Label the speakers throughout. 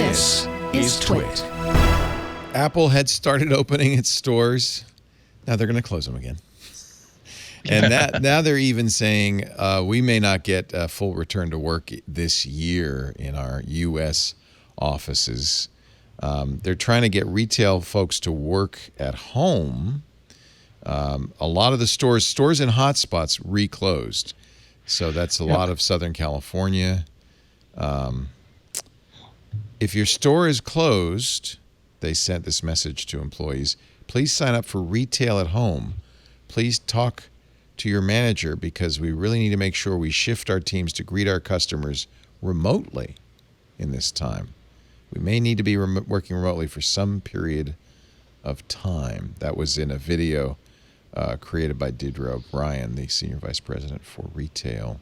Speaker 1: This is TWiT.
Speaker 2: Apple had started opening its stores. Now they're going to close them again. And now they're even saying we may not get a full return to work this year in our U.S. offices. They're trying to get retail folks to work at home. A lot of the stores in hotspots reclosed. So that's a lot of Southern California. If your store is closed, they sent this message to employees, please sign up for retail at home. Please talk to your manager because we really need to make sure we shift our teams to greet our customers remotely in this time. We may need to be working remotely for some period of time. That was in a video created by Deirdre O'Brien, the Senior Vice President for Retail.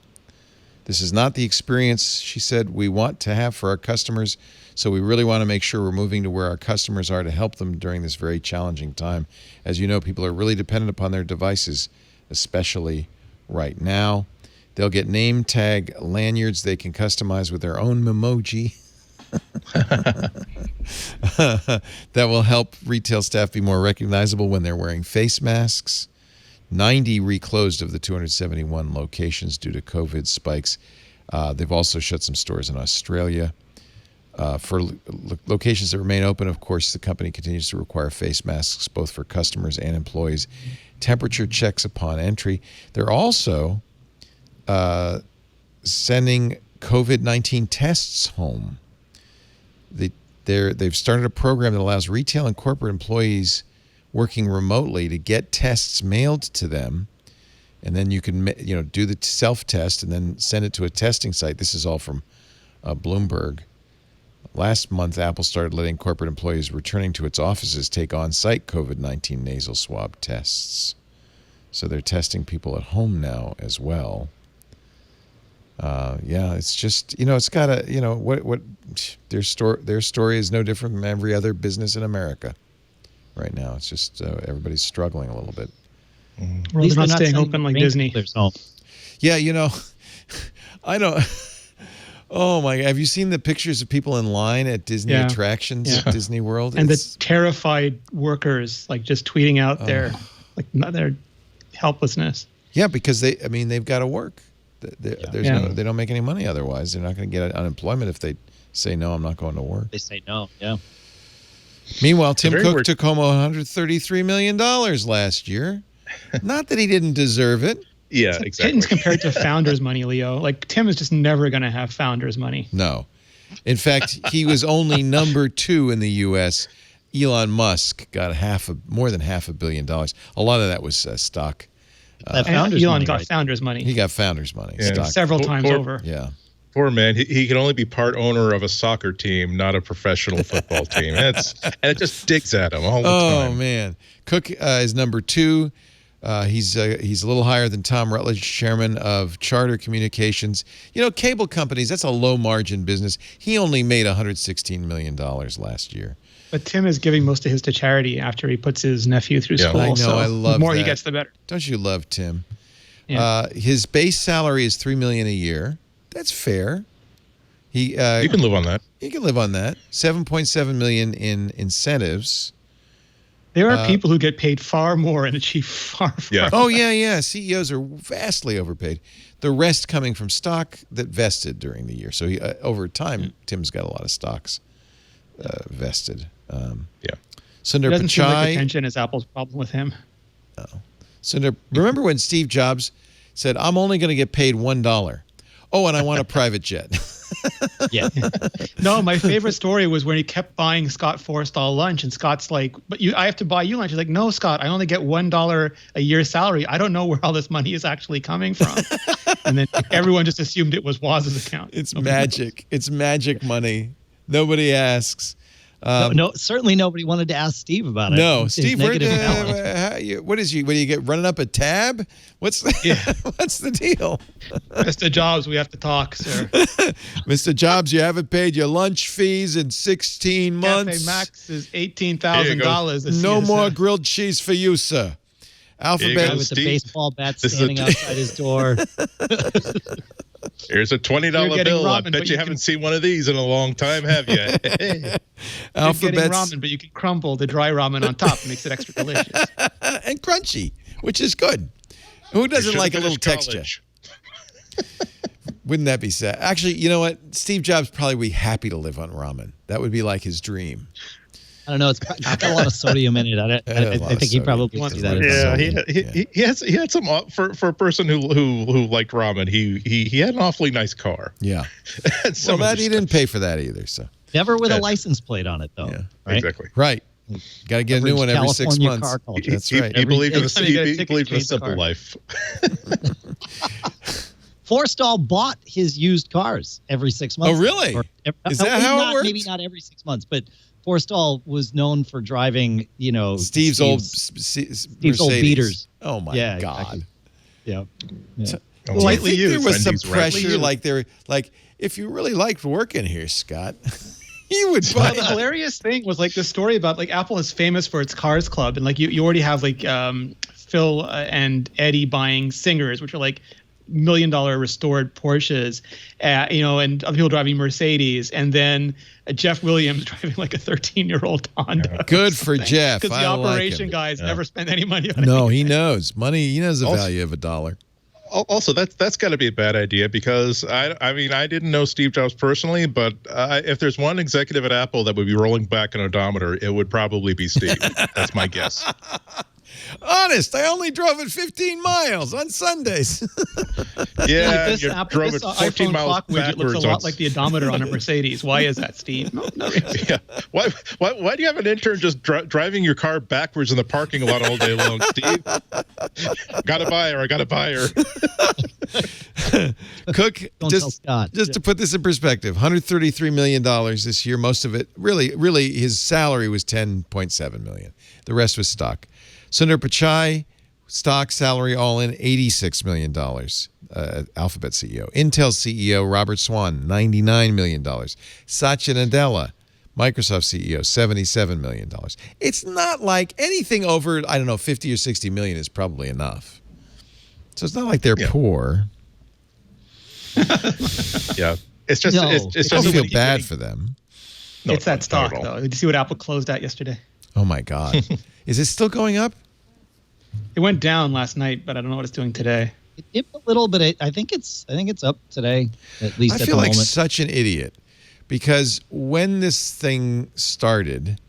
Speaker 2: This is not the experience, she said, we want to have for our customers, so we really want to make sure we're moving to where our customers are to help them during this very challenging time. As you know, people are really dependent upon their devices, especially right now. They'll get name tag lanyards they can customize with their own memoji. That will help retail staff be more recognizable when they're wearing face masks. 90 reclosed of the 271 locations due to COVID spikes. They've also shut some stores in Australia. For locations that remain open, of course, the company continues to require face masks both for customers and employees. Temperature checks upon entry. They're also sending COVID-19 tests home. They've started a program that allows retail and corporate employees working remotely to get tests mailed to them, and then you can do the self-test and then send it to a testing site. This is all from Bloomberg. Last month, Apple started letting corporate employees returning to its offices take on-site COVID-19 nasal swab tests. So they're testing people at home now as well. It's just, it's got what their story is no different from every other business in America right now. It's just everybody's struggling a little bit.
Speaker 3: Well, they're not staying open like Disney.
Speaker 2: Yeah, I don't. Oh my! Have you seen the pictures of people in line at Disney attractions at Disney World?
Speaker 3: And the terrified workers, just tweeting out their helplessness.
Speaker 2: Yeah, because they've got to work. They don't make any money otherwise. They're not going to get unemployment if they say no. I'm not going to work.
Speaker 4: They say no. Yeah.
Speaker 2: Meanwhile, Tim Cook took home $133 million last year. Not that he didn't deserve it.
Speaker 5: Yeah,
Speaker 3: exactly.
Speaker 5: Pittance
Speaker 3: compared to founders' money, Leo. Tim is just never going to have founders' money.
Speaker 2: No. In fact, he was only number 2 in the U.S. Elon Musk got more than $500 million. A lot of that was stock.
Speaker 3: Elon got founders' money.
Speaker 2: He got founders' money.
Speaker 5: Yeah.
Speaker 3: Several times over.
Speaker 2: Yeah.
Speaker 5: Poor man. He can only be part owner of a soccer team, not a professional football team. And it just digs at him all the time.
Speaker 2: Oh, man. Cook is number 2. He's a little higher than Tom Rutledge, chairman of Charter Communications. Cable companies, that's a low-margin business. He only made $116 million last year.
Speaker 3: But Tim is giving most of his to charity after he puts his nephew through school.
Speaker 2: I know,
Speaker 3: so
Speaker 2: I love
Speaker 3: the more
Speaker 2: that.
Speaker 3: he gets, the better.
Speaker 2: Don't you love Tim?
Speaker 3: Yeah.
Speaker 2: His base salary is $3 million a year. That's fair. You
Speaker 5: can live on that.
Speaker 2: He can live on that. $7.7 million in incentives.
Speaker 3: There are people who get paid far more and achieve far more.
Speaker 2: Oh, yeah. CEOs are vastly overpaid. The rest coming from stock that vested during the year. So over time, Tim's got a lot of stocks vested. Sundar
Speaker 3: It doesn't seem like
Speaker 2: Pichai.
Speaker 3: attention is Apple's problem with him.
Speaker 2: No. Sundar, remember when Steve Jobs said, I'm only going to get paid $1. Oh, and I want a private jet.
Speaker 4: Yeah.
Speaker 3: No, my favorite story was when he kept buying Scott Forstall lunch, and Scott's like, "But I have to buy you lunch." He's like, "No, Scott, I only get $1 a year salary. I don't know where all this money is actually coming from." And then everyone just assumed it was Woz's account.
Speaker 2: It's magic. It's magic money. Nobody asks.
Speaker 4: No, certainly nobody wanted to ask Steve about it.
Speaker 2: No, Steve, what do you get running up a tab? What's the deal?
Speaker 3: Mr. Jobs, we have to talk, sir.
Speaker 2: Mr. Jobs, you haven't paid your lunch fees in 16 months.
Speaker 3: Cafe Max is $18,000.
Speaker 2: No more grilled cheese for you, sir. Alphabet
Speaker 4: with the baseball bat standing outside his door.
Speaker 5: Here's a $20
Speaker 3: You're getting
Speaker 5: bill. I
Speaker 3: ramen,
Speaker 5: bet
Speaker 3: but
Speaker 5: you
Speaker 3: you
Speaker 5: haven't
Speaker 3: can-
Speaker 5: seen one of these in a long time, have you?
Speaker 3: You're getting
Speaker 2: Alphabet's
Speaker 3: ramen, but you can crumble the dry ramen on top. It makes it extra delicious.
Speaker 2: and crunchy, which is good. Who doesn't
Speaker 5: Should've
Speaker 2: like a little
Speaker 5: finished
Speaker 2: texture?
Speaker 5: college.
Speaker 2: Wouldn't that be sad? Actually, you know what? Steve Jobs probably would be happy to live on ramen. That would be like his dream.
Speaker 4: I don't know. It's got a lot of sodium in it. I think he probably
Speaker 3: wants
Speaker 4: see
Speaker 3: to
Speaker 4: that.
Speaker 3: live.
Speaker 4: as
Speaker 5: Yeah, he had some for a person who liked ramen. He had an awfully nice car.
Speaker 2: Yeah.
Speaker 5: And some
Speaker 2: Well,
Speaker 5: other
Speaker 2: he didn't pay for that either. So
Speaker 4: Never with
Speaker 5: Yeah.
Speaker 4: a license plate on it, though.
Speaker 2: Yeah.
Speaker 4: Right?
Speaker 5: Exactly.
Speaker 2: right, got to get a new one every 6
Speaker 4: California
Speaker 2: months.
Speaker 4: car culture.
Speaker 2: That's right.
Speaker 5: He believed in
Speaker 3: every time you get a
Speaker 5: he
Speaker 3: ticket,
Speaker 5: believed in a
Speaker 3: change the
Speaker 5: simple
Speaker 3: car.
Speaker 5: life.
Speaker 4: Forstall bought his used cars every 6 months.
Speaker 2: Oh, really? Is that how it works?
Speaker 4: Maybe not every 6 months, but Forstall was known for driving,
Speaker 2: Steve's old
Speaker 4: Steve's old
Speaker 2: Mercedes.
Speaker 4: beaters.
Speaker 2: Oh my
Speaker 4: Yeah,
Speaker 2: God!
Speaker 4: exactly. Yeah.
Speaker 2: Do you
Speaker 3: Lightly
Speaker 2: think there
Speaker 3: used.
Speaker 2: was some
Speaker 5: Wendy's rightly
Speaker 2: pressure,
Speaker 5: used.
Speaker 2: like if you really liked working here, Scott, you would
Speaker 3: Well,
Speaker 2: buy
Speaker 3: the hilarious thing was like the story about like Apple is famous for its Cars Club, and like you already have like Phil and Eddie buying Singers, which are like $1 million restored Porsches, and other people driving Mercedes, and then Jeff Williams driving like a 13-year-old Honda.
Speaker 2: Good for Jeff.
Speaker 3: Because the
Speaker 2: I like
Speaker 3: operation
Speaker 2: him.
Speaker 3: guys never spend any money on
Speaker 2: No,
Speaker 3: it.
Speaker 2: he knows money. He knows the
Speaker 5: Also-
Speaker 2: value of $1.
Speaker 5: Also, that's got to be a bad idea because I mean I didn't know Steve Jobs personally, but if there's one executive at Apple that would be rolling back an odometer, it would probably be Steve. That's my guess.
Speaker 2: Honest, I only drove it 15 miles on Sundays.
Speaker 5: Yeah,
Speaker 3: Like this
Speaker 5: you
Speaker 3: Apple,
Speaker 5: drove
Speaker 3: this
Speaker 5: it 14
Speaker 3: iPhone
Speaker 5: miles
Speaker 3: clock widget looks
Speaker 5: backwards
Speaker 3: a
Speaker 5: on
Speaker 3: lot like the odometer on a Mercedes. Why is that, Steve? No reason.
Speaker 5: Yeah. Why do you have an intern just driving your car backwards in the parking lot all day long, Steve? Gotta buy her. I gotta buy her.
Speaker 2: Cook,
Speaker 4: Don't tell
Speaker 2: just
Speaker 4: Scott.
Speaker 2: to put this in perspective, $133 million this year. Most of it, really, his salary was $10.7 million. The rest was stock. Sundar Pichai, stock, salary, all in, $86 million. Alphabet CEO. Intel CEO Robert Swan, $99 million. Satya Nadella, Microsoft CEO, $77 million. It's not like anything over, I don't know, 50 or 60 million is probably enough. So it's not like they're poor.
Speaker 5: Yeah, it's just
Speaker 4: No.
Speaker 5: it's
Speaker 2: I
Speaker 5: just
Speaker 2: don't feel
Speaker 5: when-
Speaker 2: bad for them.
Speaker 5: No,
Speaker 3: It's that
Speaker 5: not
Speaker 3: stock,
Speaker 5: at all.
Speaker 3: though. Did you see what Apple closed at yesterday?
Speaker 2: Oh my God. Is it still going up?
Speaker 3: It went down last night, but I don't know what it's doing today.
Speaker 4: It dipped a little bit. I think it's up today, at least
Speaker 2: I
Speaker 4: at the
Speaker 2: feel like
Speaker 4: moment.
Speaker 2: such an idiot because when this thing started,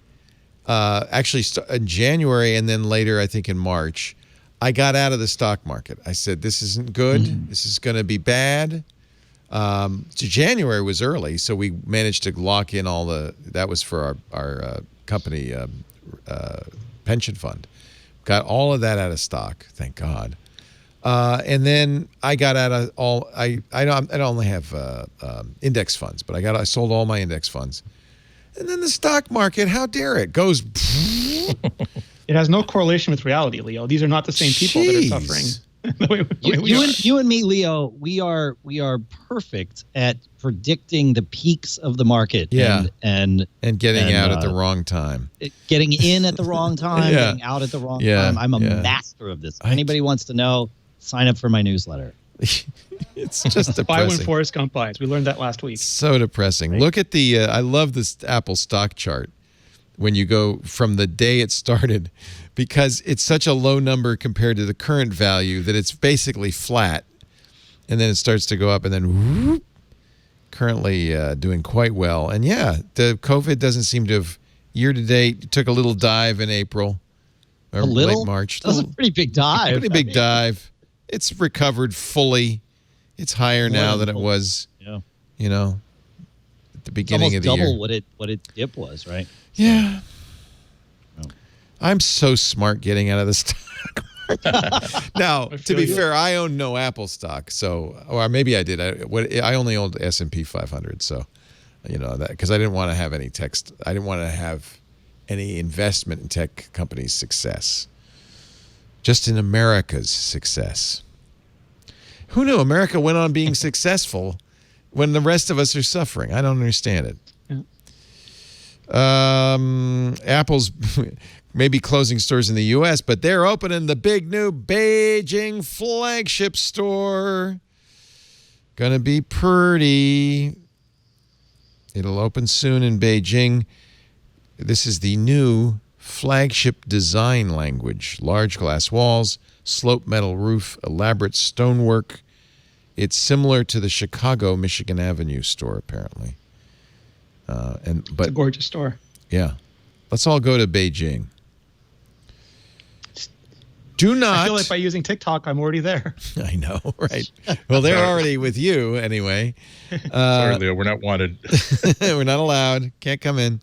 Speaker 2: actually in January and then later, I think in March, I got out of the stock market. I said, this isn't good. This is going to be bad. So January was early, so we managed to lock in that was for our company pension fund. Got all of that out of stock, thank God. And then I got out of all. I don't only have index funds, but I sold all my index funds. And then the stock market, how dare it, goes.
Speaker 3: It has no correlation with reality, Leo. These are not the same people that are
Speaker 2: Jeez.
Speaker 3: suffering. the way we are.
Speaker 4: You and me, Leo, we are perfect at predicting the peaks of the market.
Speaker 2: Yeah.
Speaker 4: and
Speaker 2: Getting out at the wrong time.
Speaker 4: getting in at the wrong time,
Speaker 2: Yeah.
Speaker 4: getting out at the wrong
Speaker 2: Yeah,
Speaker 4: time. I'm a
Speaker 2: yeah.
Speaker 4: master of this. If anybody wants to know, sign up for my newsletter.
Speaker 2: It's just
Speaker 3: Buy when
Speaker 2: depressing.
Speaker 3: Forrest Gump buys. We learned that last week.
Speaker 2: So depressing. Look at the. I love this Apple stock chart when you go from the day it started, because it's such a low number compared to the current value that it's basically flat, and then it starts to go up, and then whoop, currently doing quite well. And yeah, the COVID doesn't seem to have year to date. Took a little dive in April or
Speaker 4: A little
Speaker 2: late March.
Speaker 4: That was a pretty big dive.
Speaker 2: Pretty big dive. It's recovered fully. It's higher now than it was.
Speaker 4: Yeah.
Speaker 2: At the beginning
Speaker 4: Almost
Speaker 2: of the year.
Speaker 4: double what its dip was, right?
Speaker 2: Yeah.
Speaker 4: Oh.
Speaker 2: I'm so smart getting out of the stock market. Now, to
Speaker 3: feel
Speaker 2: be
Speaker 3: you.
Speaker 2: fair, I own no Apple stock, or maybe I did. I only owned S&P 500, so that because I didn't want to have any I didn't want to have any investment in tech companies' success. Just in America's success. Who knew America went on being successful when the rest of us are suffering? I don't understand it. Apple's maybe closing stores in the U.S., but they're opening the big new Beijing flagship store. Gonna be pretty. It'll open soon in Beijing. This is the new flagship design language. Large glass walls, sloped metal roof, elaborate stonework. It's similar to the Chicago Michigan Avenue store, apparently.
Speaker 3: It's a gorgeous store.
Speaker 2: Yeah. Let's all go to Beijing. Do not.
Speaker 3: I feel like by using TikTok, I'm already there.
Speaker 2: I know, right? Well, they're already with you anyway.
Speaker 5: Sorry, Leo, we're not wanted.
Speaker 2: We're not allowed. Can't come in.